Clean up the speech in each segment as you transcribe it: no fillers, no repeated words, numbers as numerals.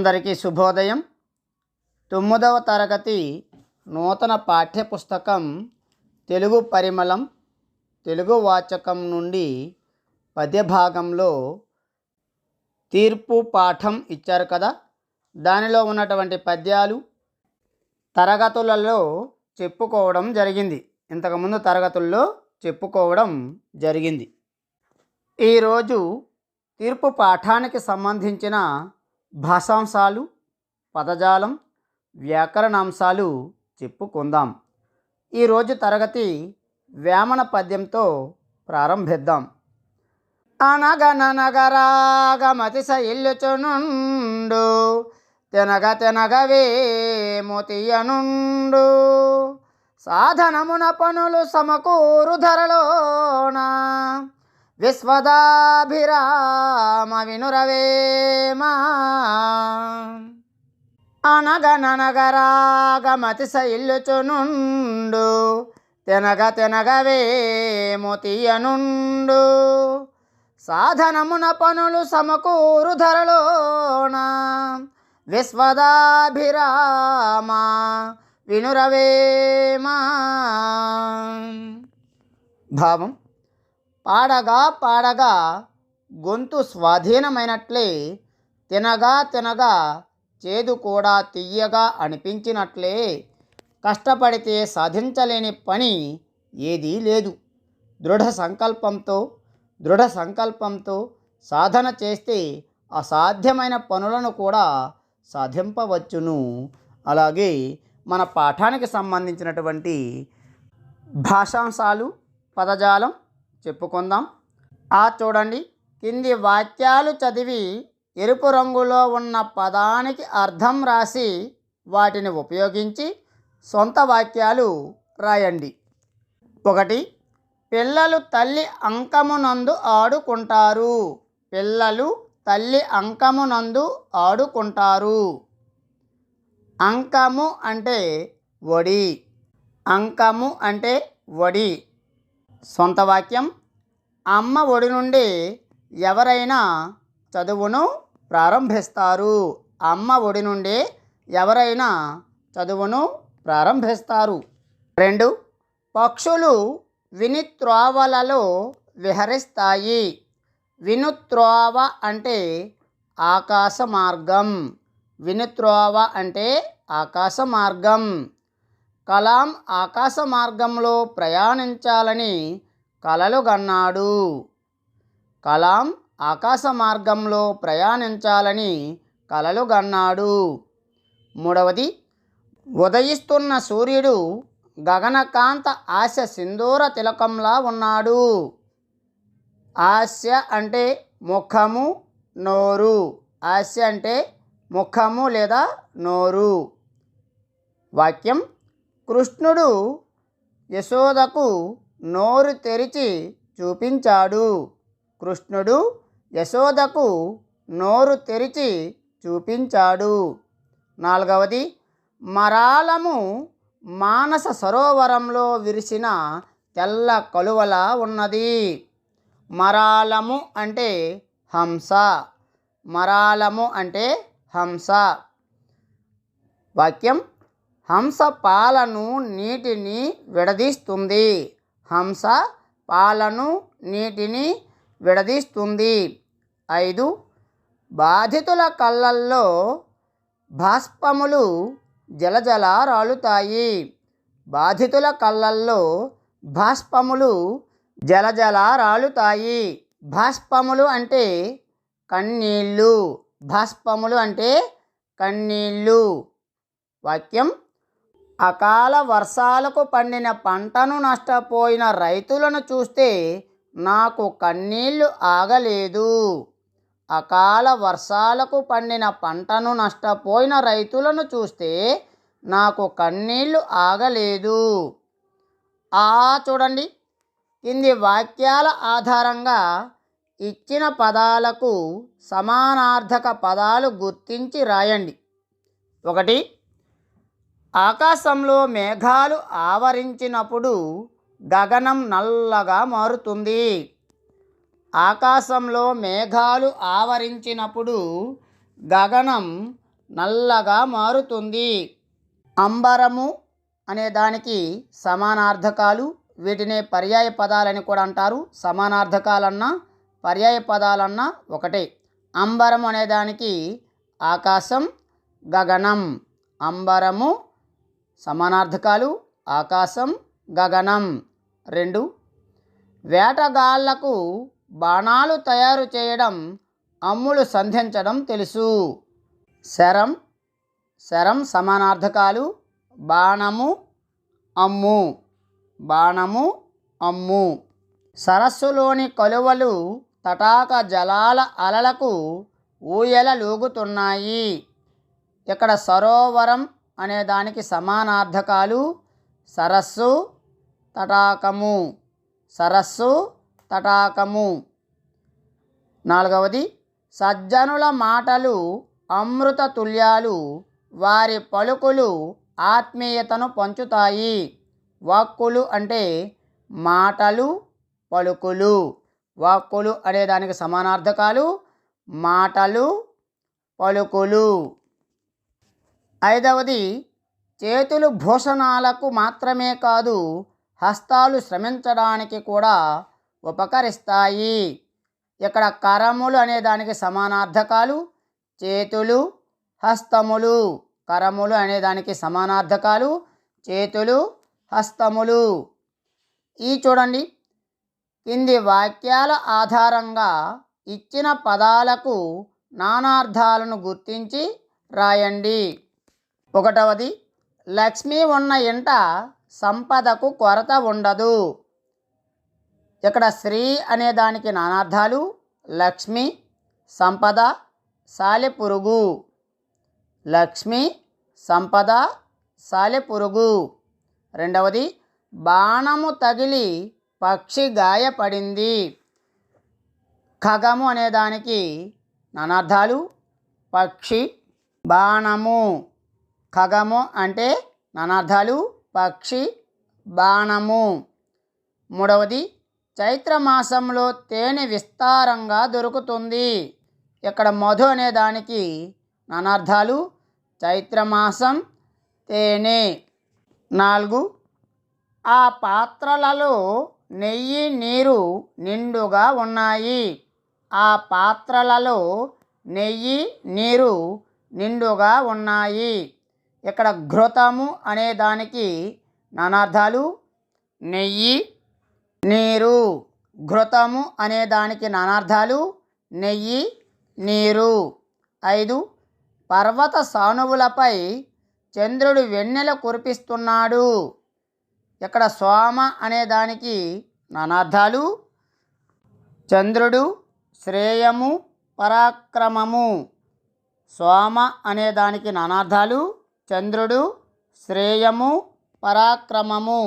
అందరికీ శుభోదయం. 9వ తరగతి నూతన పాఠ్యపుస్తకం తెలుగు పరిమళం తెలుగు వాచకం నుండి పద్యభాగంలో తీర్పు పాఠం ఇచ్చారు కదా. దానిలో ఉన్నటువంటి పద్యాలు తరగతులలో చెప్పుకోవడం జరిగింది. ఇంతకుముందు తరగతుల్లో చెప్పుకోవడం జరిగింది. ఈరోజు తీర్పు పాఠానికి సంబంధించిన భాషాంశాలు, పదజాలం, వ్యాకరణాంశాలు చెప్పుకుందాం. ఈరోజు తరగతి వేమన పద్యంతో ప్రారంభిద్దాం. అనగనగరాగమతి శైల్యుచునుండు తెనగ తెనగవే మోతియనుండు సాధనమున పనులు సమకూరు ధరలోన విశ్వదాభిరామ వినురవేమా. అనగనగరాగమతి శైల్యుచునుండు తెనగ తెనగవే మోతియనుండు సాధనమున పనులు సమకూరు ధరలోన విశ్వదాభిరామ వినురవేమా. భావం: పాడగా పాడగా గొంతు స్వాధీనమైనట్లే, తినగా తినగా చేదు కూడా తియ్యగా అనిపించినట్లే కష్టపడితే సాధించలేని పని ఏదీ లేదు. దృఢ సంకల్పంతో సాధన చేస్తే అసాధ్యమైన పనులను కూడా సాధింపవచ్చును. అలాగే మన పాఠానికి సంబంధించినటువంటి భాషాంశాలు, పదజాలం చెప్పుకుందాం. చూడండి, కింది వాక్యాలు చదివి ఎరుపు రంగులో ఉన్న పదానికి అర్థం రాసి వాటిని ఉపయోగించి సొంత వాక్యాలు రాయండి. 1. పిల్లలు తల్లి అంకమునందు ఆడుకుంటారు. పిల్లలు తల్లి అంకమునందు ఆడుకుంటారు. అంకము అంటే వడి. అంకము అంటే వడి. సొంత వాక్యం: అమ్మ ఒడి నుండి ఎవరైనా చదువును ప్రారంభిస్తారు. అమ్మ ఒడి నుండి ఎవరైనా చదువును ప్రారంభిస్తారు. 2. పక్షులు వినిత్రోవలలో విహరిస్తాయి. వినుత్రోవ అంటే ఆకాశ మార్గం. వినుత్రోవ అంటే ఆకాశ మార్గం. కలాం ఆకాశ మార్గంలో ప్రయాణించాలని కలలుగన్నాడు. కలాం ఆకాశ మార్గంలో ప్రయాణించాలని కలలుగన్నాడు. 3. ఉదయిస్తున్న సూర్యుడు గగనకాంత ఆశ సింధూర తిలకంలా ఉన్నాడు. ఆస్య అంటే ముఖము, నోరు. ఆస్య అంటే ముఖము లేదా నోరు. వాక్యం: కృష్ణుడు యశోదకు నోరు తెరిచి చూపించాడు. కృష్ణుడు యశోదకు నోరు తెరిచి చూపించాడు. 4. మరాలము మానస సరోవరంలో విరిసిన తెల్ల కలువలా ఉన్నది. మరాలము అంటే హంస. మరాలము అంటే హంస. వాక్యం: హంస పాలను నీటిని విడదీస్తుంది. హంస పాలను నీటిని విడదీస్తుంది. 5. బాధితుల కళ్ళల్లో భాష్పములు జలజల రాలుతాయి. బాధితుల కళ్ళల్లో భాష్పములు జలజల రాలుతాయి. భాష్పములు అంటే కన్నీళ్ళు. భాష్పములు అంటే కన్నీళ్ళు. వాక్యం: అకాల వర్షాలకు పండిన పంటను నష్టపోయిన రైతులను చూస్తే నాకు కన్నీళ్లు ఆగలేదు. అకాల వర్షాలకు పండిన పంటను నష్టపోయిన రైతులను చూస్తే నాకు కన్నీళ్లు ఆగలేదు. చూడండి, కింది వాక్యాల ఆధారంగా ఇచ్చిన పదాలకు సమానార్థక పదాలు గుర్తించి రాయండి. 1. ఆకాశంలో మేఘాలు ఆవరించినప్పుడు గగనం నల్లగా మారుతుంది. ఆకాశంలో మేఘాలు ఆవరించినప్పుడు గగనం నల్లగా మారుతుంది. అంబరము అనే దానికి సమానార్థకాలు, వీటిని పర్యాయ పదాలని కూడా అంటారు. సమానార్థకాలన్నా పర్యాయ పదాలన్నా ఒకటే. అంబరం అనే దానికి ఆకాశం, గగనం. అంబరము సమానార్థకాలు ఆకాశం, గగనం రెండు. వేటగాళ్లకు బాణాలు తయారు చేయడం, అమ్ములు సంధించడం తెలుసు. శరం, శరం సమానార్థకాలు బాణము, అమ్ము. బాణము, అమ్ము. సరస్సులోని కలువలు తటాక జలాల అలలకు ఊయలలూగుతున్నాయి. ఇక్కడ సరోవరం అనే దానికి సమానార్థకాలు సరస్సు, తటాకము. సరస్సు, తటాకము. నాలుగవది, సజ్జనుల మాటలు అమృత తుల్యాలు, వారి పలుకులు ఆత్మీయతను పంచుతాయి. వాక్కులు అంటే మాటలు, పలుకులు. వాక్కులు అనే దానికి సమానార్థకాలు మాటలు, పలుకులు. ఐదవది, చేతులు భూషణాలకు మాత్రమే కాదు, హస్తాలు శ్రమించడానికి కూడా ఉపకరిస్తాయి. ఇక్కడ కరములు అనే దానికి సమానార్థకాలు చేతులు, హస్తములు. కరములు అనే దానికి సమానార్థకాలు చేతులు, హస్తములు. ఈ చూడండి, కింది వాక్యాల ఆధారంగా ఇచ్చిన పదాలకు నానార్థాలను గుర్తించి రాయండి. ఒకటవది, లక్ష్మి ఉన్న ఇంట సంపదకు కొరత ఉండదు. ఇక్కడ శ్రీ అనే దానికి నానార్థాలు లక్ష్మి, సంపద, సాలెపురుగు. లక్ష్మి, సంపద, సాలెపురుగు. రెండవది, బాణము తగిలి పక్షి గాయపడింది. ఖగము అనే దానికి నానార్థాలు పక్షి, బాణము. ఖగము అంటే నానార్థాలు పక్షి, బాణము. మూడవది, చైత్రమాసంలో తేనె విస్తారంగా దొరుకుతుంది. ఇక్కడ మధు అనే దానికి నానార్థాలు చైత్రమాసం, తేనె. 4, ఆ పాత్రలలో నెయ్యి నీరు నిండుగా ఉన్నాయి. ఆ పాత్రలలో నెయ్యి నీరు నిండుగా ఉన్నాయి. ఇక్కడ ఘృతము అనే దానికి నానార్థాలు నెయ్యి, నీరు. ఘృతము అనే దానికి నానార్థాలు నెయ్యి, నీరు. 5, పర్వత సానువులపై చంద్రుడు వెన్నెల కురిపిస్తున్నాడు. ఇక్కడ సోమ అనే దానికి నానార్థాలు చంద్రుడు, శ్రేయము, పరాక్రమము. సోమ అనే దానికి నానార్థాలు చంద్రుడు, శ్రేయము, పరాక్రమము.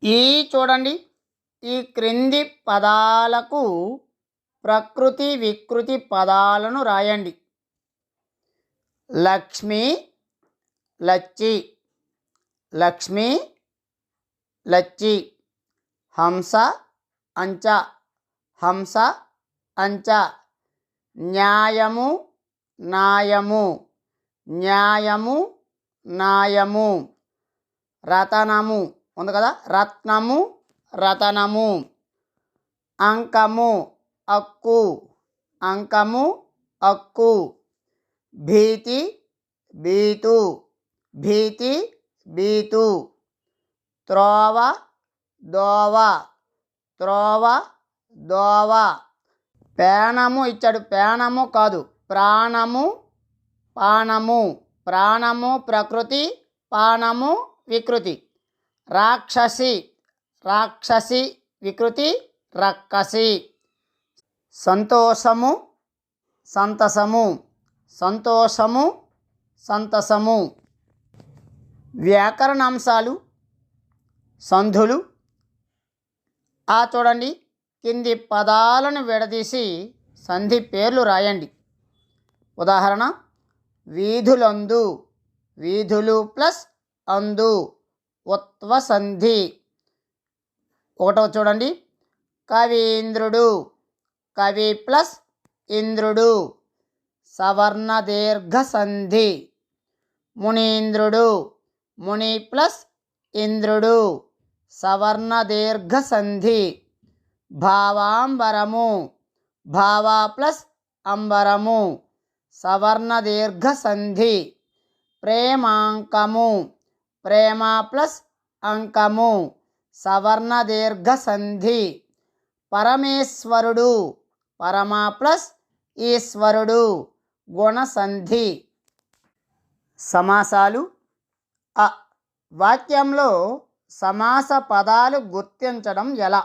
ఈ చూడండి, ఈ క్రింది పదాలకు ప్రకృతి వికృతి పదాలను రాయండి. లక్ష్మి, లచ్చి. లక్ష్మి, లచ్చి. హంస, అంచ. హంస, అంచ. న్యాయము, న్యాయము. న్యాయము, న్యాయము. రతనము ఉంది కదా, రత్నము, రతనము. అంకము, అక్కు. అంకము, అక్కు. భీతి, బీతు. భీతి, బీతు. త్రోవ, దోవ. త్రోవ, దోవ. పేణము ఇచ్చాడు, పేణము కాదు, ప్రాణము, పానము. ప్రాణము ప్రకృతి, పానము వికృతి. రాక్షసి, రాక్షసి వికృతి, రక్కసి. సంతోషము, సంతసము. సంతోషము, సంతసము. వ్యాకరణాంశాలు సంధులు. చూడండి, కింది పదాలను విడదీసి సంధి పేర్లు రాయండి. ఉదాహరణ, వీధులందు. వీధులు ప్లస్ అందు, ఉత్వ సంధి. ఒకటవ చూడండి, కవీంద్రుడు. కవి ప్లస్ ఇంద్రుడు, సవర్ణ దీర్ఘ సంధి. మునీంద్రుడు, ముని ప్లస్ ఇంద్రుడు, సవర్ణ దీర్ఘ సంధి. భావాంబరము, భావ ప్లస్ అంబరము, సవర్ణ దీర్ఘ సంధి. ప్రేమాంకము, ప్రేమ ప్లస్ అంకము, సవర్ణ దీర్ఘ సంధి. పరమేశ్వరుడు, పరమ ప్లస్ ఈశ్వరుడు, గుణసంధి. సమాసాలు. అ వాక్యంలో సమాస పదాలు గుర్తించడం ఎలా?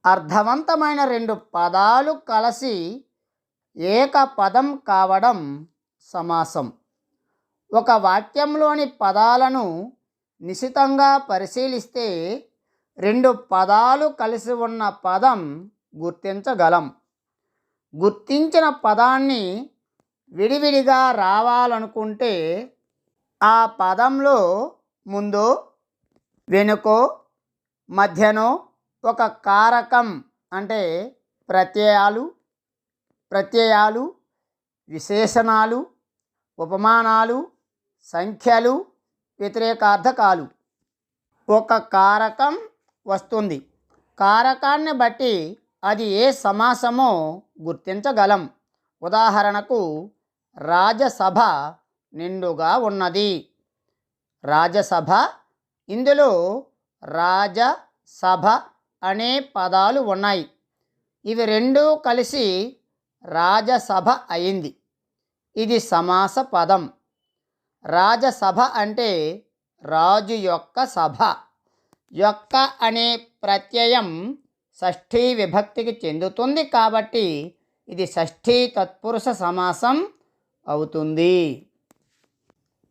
అర్థవంతమైన రెండు పదాలు కలిసి ఏక పదం కావడం సమాసం. ఒక వాక్యంలోని పదాలను నిశితంగా పరిశీలిస్తే రెండు పదాలు కలిసి ఉన్న పదం గుర్తించగలం. గుర్తించిన పదాన్ని విడివిడిగా రావాలనుకుంటే ఆ పదంలో ముందో వెనుకో మధ్యనో ఒక కారకం అంటే ప్రత్యయాలు, విశేషణాలు, ఉపమానాలు, సంఖ్యలు, వ్యతిరేకార్థకాలు ఒక కారకం వస్తుంది. కారకాన్ని బట్టి అది ఏ సమాసమో గుర్తించగలం. ఉదాహరణకు రాజసభ నిండుగా ఉన్నది. రాజసభ, ఇందులో రాజసభ అనే పదాలు ఉన్నాయి. ఇవి రెండూ కలిసి రాజసభ అయింది. ఇది సమాస పదం. రాజసభ అంటే రాజు యొక్క సభ. యొక్క అనే ప్రత్యయం షష్ఠీ విభక్తికి చెందుతుంది కాబట్టి ఇది షష్ఠీ తత్పురుష సమాసం అవుతుంది.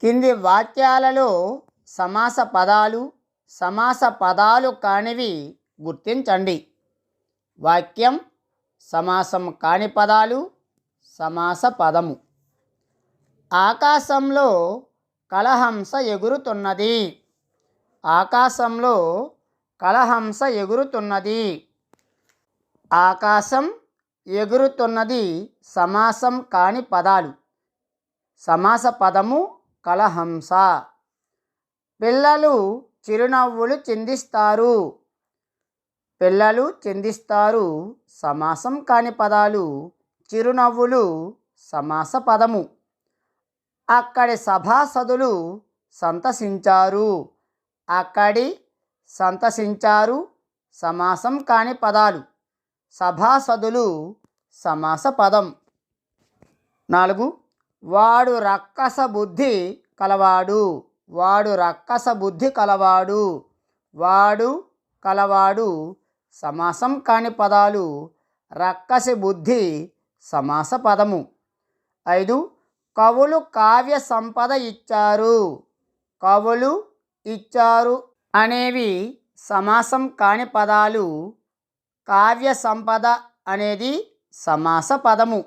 కింది వాక్యాలలో సమాస పదాలు, సమాస పదాలు కానివి గుర్తించండి. వాక్యం సమాసం కాని పదాలు, సమాస పదము. ఆకాశంలో కలహంస ఎగురుతున్నది. ఆకాశంలో కలహంస ఎగురుతున్నది. ఆకాశం, ఎగురుతున్నది సమాసం కాని పదాలు. సమాస పదము కలహంస. పిల్లలు చిరునవ్వులు చిందిస్తారు. పిల్లలు చిందిస్తారు సమాసం కాని పదాలు. చిరునవ్వులు సమాస పదము. అక్కడి సభాసదులు సంతసించారు. అక్కడి సంతసించారు సమాసం కాని పదాలు. సభాసదులు సమాస పదం. 4. వాడు రక్కస బుద్ధి కలవాడు. వాడు రక్కస బుద్ధి కలవాడు. వాడు, కలవాడు సమాసం కాని పదాలు. రక్కసి బుద్ధి సమాస పదము. 5. కవులు కావ్య సంపద ఇచ్చారు. కవులు, ఇచ్చారు అనేవి సమాసం కాని పదాలు. కావ్య సంపద అనేది సమాస పదము.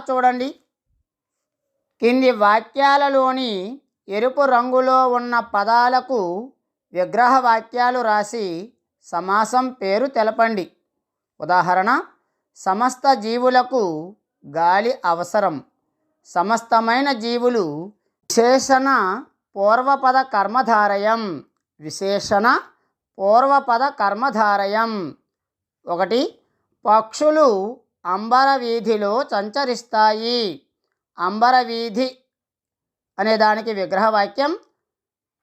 చూడండి, కింది వాక్యాలలోని ఎరుపు రంగులో ఉన్న పదాలకు విగ్రహ వాక్యాలు రాసి సమాసం పేరు తెలపండి. ఉదాహరణ: సమస్త జీవులకు గాలి అవసరం. సమస్తమైన జీవులు. విశేషణ పూర్వపద కర్మధారయం. విశేషణ పూర్వపద కర్మధారయం. 1. పక్షులు అంబర వీధిలో సంచరిస్తాయి. అంబర వీధి అనే దానికి విగ్రహ వాక్యం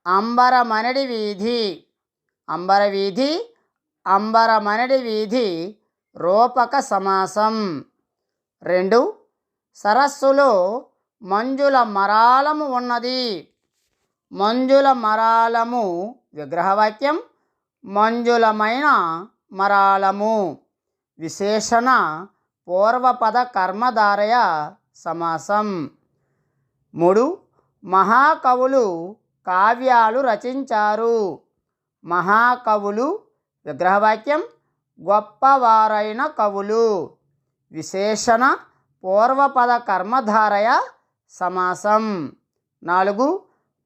అంబరమనడి వీధి. అంబర వీధి, అంబరమనడి వీధి రూపక సమాసం. 2. సరస్సులో మంజుల మరాలము ఉన్నది. మంజుల మరాలము విగ్రహవాక్యం మంజులమైన మరాలము. విశేషణ పూర్వపద కర్మధారయ సమాసం. 3. మహాకవులు కావ్యాలు రచించారు. మహాకవులు విగ్రహవాక్యం గొప్పవారైన కవులు. విశేషణ పూర్వపద కర్మధారయ సమాసం. 4.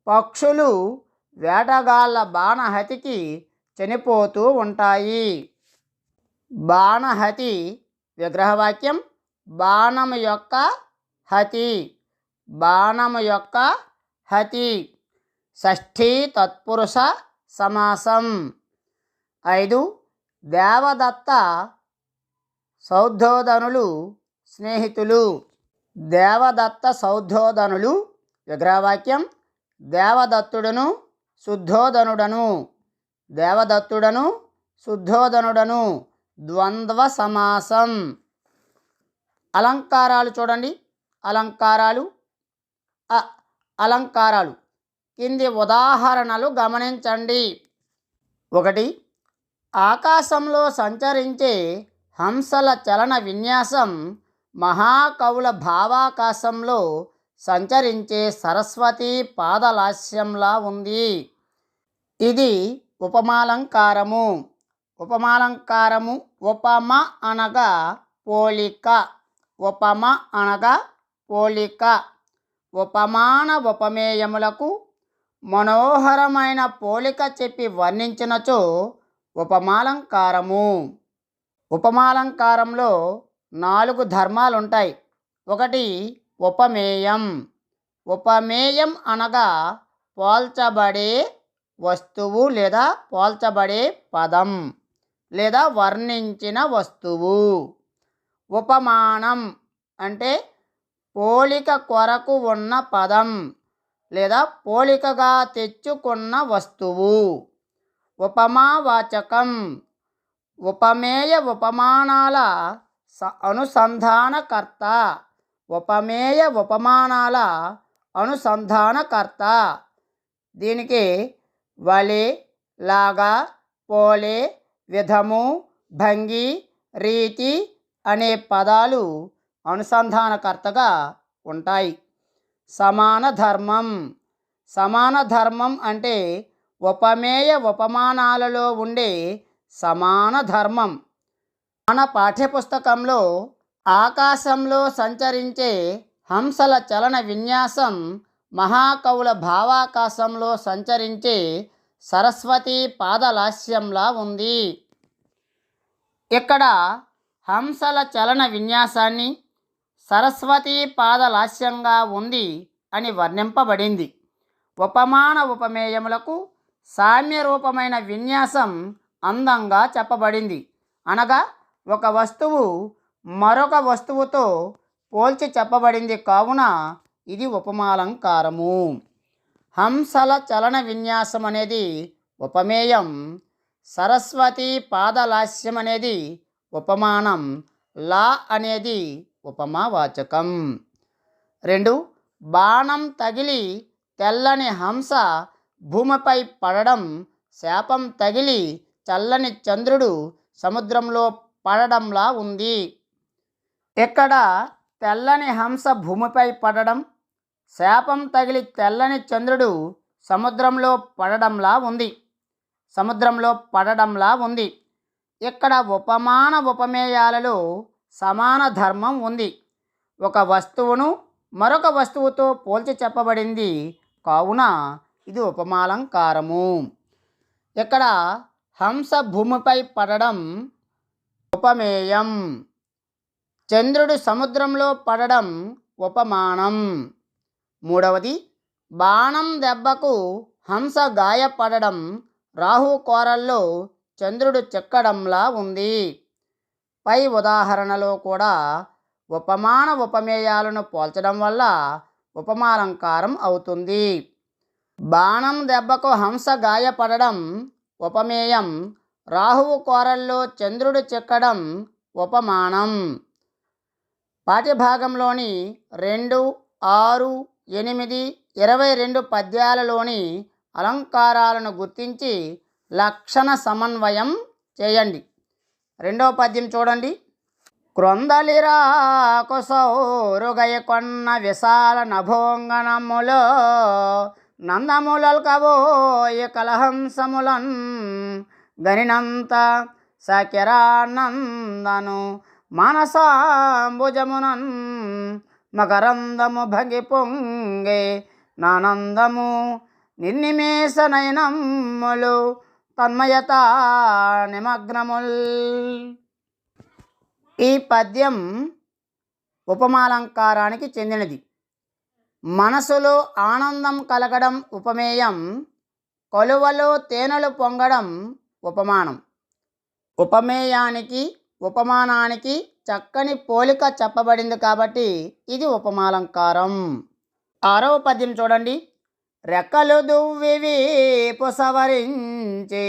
పక్షులు వేటగాళ్ళ బాణహతికి చనిపోతూ ఉంటాయి. బాణహతి విగ్రహవాక్యం బాణము యొక్క హతి, బాణము యొక్క హతి. షష్ఠీ తత్పురుష సమాసం. 5 దేవదత్త సౌద్ధోదనులు స్నేహితులు. దేవదత్త సౌద్ధోదనులు విగ్రహవాక్యం. దేవదత్తుడను శుద్ధోదనుడను, దేవదత్తుడను శుద్ధోదనుడను ద్వంద్వ సమాసం. అలంకారాలు చూడండి. అలంకారాలు అలంకారాలు కింది ఉదాహరణలు గమనించండి. 1 ఆకాశంలో సంచరించే హంసల చలన విన్యాసం మహాకవుల భావాకాశంలో సంచరించే సరస్వతి పాదలాస్యంలా ఉంది. ఇది ఉపమాలంకారము. ఉపమాలంకారము ఉపమ అనగా పోలిక, ఉపమ అనగా పోలిక. ఉపమాన ఉపమేయములకు మనోహరమైన పోలిక చెప్పి వర్ణించినచో ఉపమాలంకారము. ఉపమాలంకారంలో 4 ధర్మాలుంటాయి. 1 ఉపమేయం. ఉపమేయం అనగా పోల్చబడే వస్తువు లేదా పోల్చబడే పదం లేదా వర్ణించిన వస్తువు. ఉపమానం అంటే పోలిక కొరకు ఉన్న పదం లేదా పోలికగా తెచ్చుకున్న వస్తువు. ఉపమావాచకం ఉపమేయ ఉపమానాల అనుసంధానకర్త. ఉపమేయ ఉపమానాల అనుసంధానకర్త. దీనికి వలె, లాగా, పోలే, విధము, భంగి, రీతి అనే పదాలు అనుసంధానకర్తగా ఉంటాయి. సమాన ధర్మం. సమాన ధర్మం అంటే ఉపమేయ ఉపమానాలలో ఉండే సమాన ధర్మం. మన పాఠ్యపుస్తకంలో ఆకాశంలో సంచరించే హంసల చలన విన్యాసం మహాకవుల భావాకాశంలో సంచరించే సరస్వతి పాదలాస్యంలా ఉంది. ఇక్కడ హంసల చలన విన్యాసాన్ని సరస్వతి పాదలాస్యంగా ఉంది అని వర్ణింపబడింది. ఉపమాన ఉపమేయములకు సామ్యరూపమైన విన్యాసం అందంగా చెప్పబడింది. అనగా ఒక వస్తువు మరొక వస్తువుతో పోల్చి చెప్పబడింది. కావున ఇది ఉపమాలంకారము. హంసల చలన విన్యాసం అనేది ఉపమేయం, సరస్వతి పాదలాస్యం అనేది ఉపమానం, లా అనేది ఉపమావాచకం. 2 బాణం తగిలి తెల్లని హంస భూమిపై పడడం, శాపం తగిలి చల్లని చంద్రుడు సముద్రంలో పడడంలా ఉంది. ఇక్కడ తెల్లని హంస భూమిపై పడడం, శాపం తగిలి తెల్లని చంద్రుడు సముద్రంలో పడడంలా ఉంది. సముద్రంలో పడడంలా ఉంది. ఇక్కడ ఉపమాన ఉపమేయాలలో సమాన ధర్మం ఉంది. ఒక వస్తువును మరొక వస్తువుతో పోల్చి చెప్పబడింది. కావున ఇది ఉపమాలంకారము. ఇక్కడ హంస భూమిపై పడడం ఉపమేయం, చంద్రుడు సముద్రంలో పడడం ఉపమానం. 3 బాణం దెబ్బకు హంస గాయపడడం, రాహు కోరల్లో చంద్రుడు చెక్కడంలా ఉంది. పై ఉదాహరణలో కూడా ఉపమాన ఉపమేయాలను పోల్చడం వల్ల ఉపమాలంకారం అవుతుంది. బాణం దెబ్బకు హంస గాయపడడం ఉపమేయం, రాహువు కోరల్లో చంద్రుడు చెక్కడం ఉపమానం. పాఠ్యభాగంలోని 2, 6, 8, 22 పద్యాలలోని అలంకారాలను గుర్తించి లక్షణ సమన్వయం చేయండి. 2వ పద్యం చూడండి. క్రొందలిరాకు సౌరుగయ కొన్న విశాల నభోంగనములో నందములల్కబోయ కలహంసములన్ గనినంత సకిరానందను మనసాంబుజమునన్ మకరందము భగి పొంగే నానందము నిర్నిమేష నయనములు తన్మయత నిమగ్నముల్. ఈ పద్యం ఉపమాలంకారానికి చెందినది. మనసులో ఆనందం కలగడం ఉపమేయం, కొలువలో తేనెలు పొంగడం ఉపమానం. ఉపమేయానికి ఉపమానానికి చక్కని పోలిక చెప్పబడింది కాబట్టి ఇది ఉపమాలంకారం. 6వ పద్యం చూడండి. రెక్కలు దువ్వి వీపు సవరించి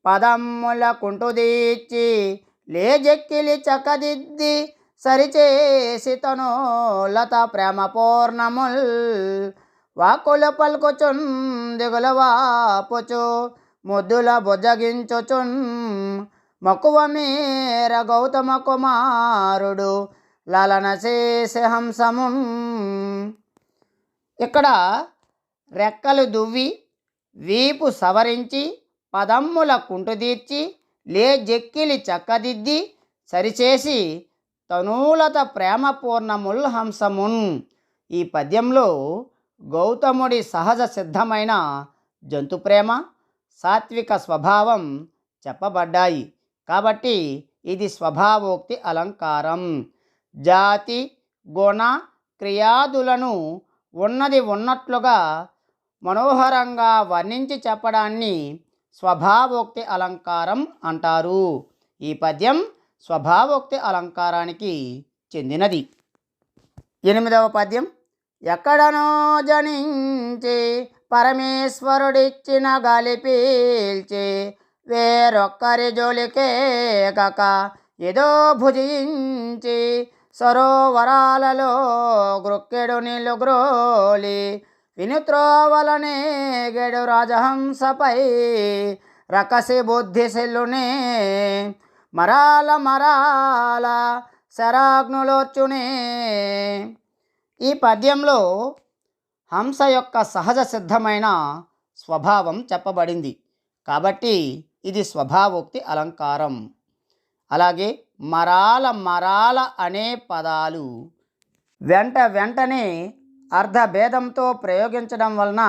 పదమ్ముల కుంటుదీర్చి లేజెక్కిలి చక్కదిద్ది సరిచేసి తను లత ప్రేమ పూర్ణముల్ వాక్కులు పలుకుచున్ దిగుల వాపుచు ముద్దుల బుజ్జగించుచున్ మక్కువ మేర గౌతమ కుమారుడు లలన చేసే హంసమున్. ఇక్కడ రెక్కలు దువ్వి వీపు సవరించి పదమ్ముల కుంటుదీర్చి లేజెక్కిలి చక్కదిద్ది సరిచేసి తనూలత ప్రేమ పూర్ణముల్ హంసమున్. ఈ పద్యంలో గౌతముడి సహజ సిద్ధమైన జంతు ప్రేమ, సాత్విక స్వభావం చెప్పబడ్డాయి కాబట్టి ఇది స్వభావోక్తి అలంకారం. జాతి, గుణ, క్రియాదులను ఉన్నది ఉన్నట్లుగా మనోహరంగా వర్ణించి చెప్పడాన్ని స్వభావోక్తి అలంకారం అంటారు. ఈ పద్యం స్వభావోక్తి అలంకారానికి చెందినది. 8వ పద్యం. ఎక్కడనో జనించి పరమేశ్వరుడిచ్చిన గాలి పీల్చి వేరొక్కరి జోలికే గక ఏదో భుజించి సరోవరాలలో గ్రొక్కెడు నీళ్ళు గ్రోలి వినుత్రోవలనే గెడు రాజహంసపై రకసి బుద్ధి సెల్లునే మరాల మరాల శరాగ్నులోర్చునే. ఈ పద్యంలో హంస యొక్క సహజ సిద్ధమైన స్వభావం చెప్పబడింది కాబట్టి ఇది స్వభావోక్తి అలంకారం. అలాగే మరాల మరాల అనే పదాలు వెంటనే అర్ధభేదంతో ప్రయోగించడం వలన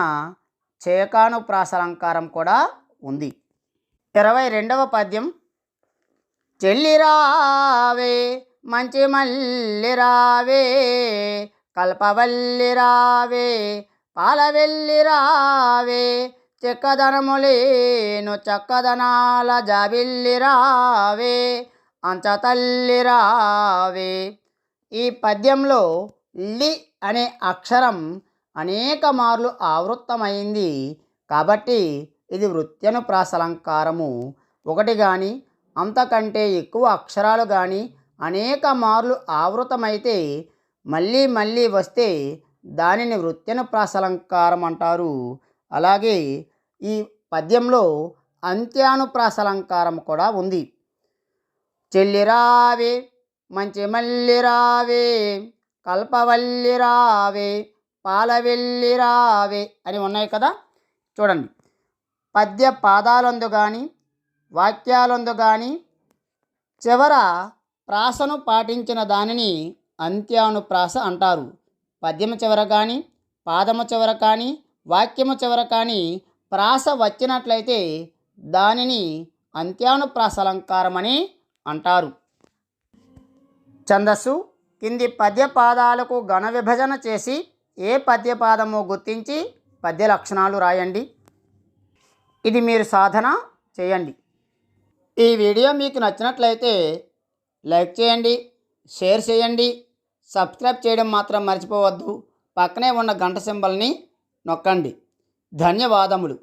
చేకానుప్రాసలంకారం కూడా ఉంది. 22వ పద్యం. చెల్లిరావే మంచి మల్లిరావే కల్పవల్లిరావే పాలవెల్లిరావే చెక్కదనములేను చక్కదనాల జాబిల్లిరావే అంచతల్లిరావే. ఈ పద్యంలో లి అనే అక్షరం అనేక మార్లు ఆవృత్తమైంది కాబట్టి ఇది వృత్యనుప్రాసలంకారము. ఒకటి కానీ అంతకంటే ఎక్కువ అక్షరాలు కానీ అనేక మార్లు ఆవృతమైతే మళ్ళీ మళ్ళీ వస్తే దానిని వృత్యనుప్రాసలంకారం అంటారు. అలాగే ఈ పద్యంలో అంత్యానుప్రాసలంకారం కూడా ఉంది. చెల్లిరావే మంచి మల్లిరావే కల్పవల్లిరావే పాలవెల్లిరావే అని ఉన్నాయి కదా. చూడండి, పద్య పాదాలందు కానీ వాక్యాలందు కానీ చివర ప్రాసను పాటించిన దానిని అంత్యానుప్రాస అంటారు. పద్యము చివర కానీ పాదము చివర కానీ వాక్యము చివర కానీ ప్రాస వచ్చినట్లయితే దానిని అంత్యానుప్రాసలంకారమని అంటారు. ఛందస్సు. కింది పద్యపాదాలకు గణ విభజన చేసి ఏ పద్యపాదమో గుర్తించి పద్య లక్షణాలు రాయండి. ఇది మీరు సాధన చేయండి. ఈ వీడియో మీకు నచ్చినట్లయితే లైక్ చేయండి, షేర్ చేయండి, సబ్స్క్రైబ్ చేయడం మాత్రం మర్చిపోవద్దు. పక్కనే ఉన్న గంట సింబల్ని నొక్కండి. ధన్యవాదములు.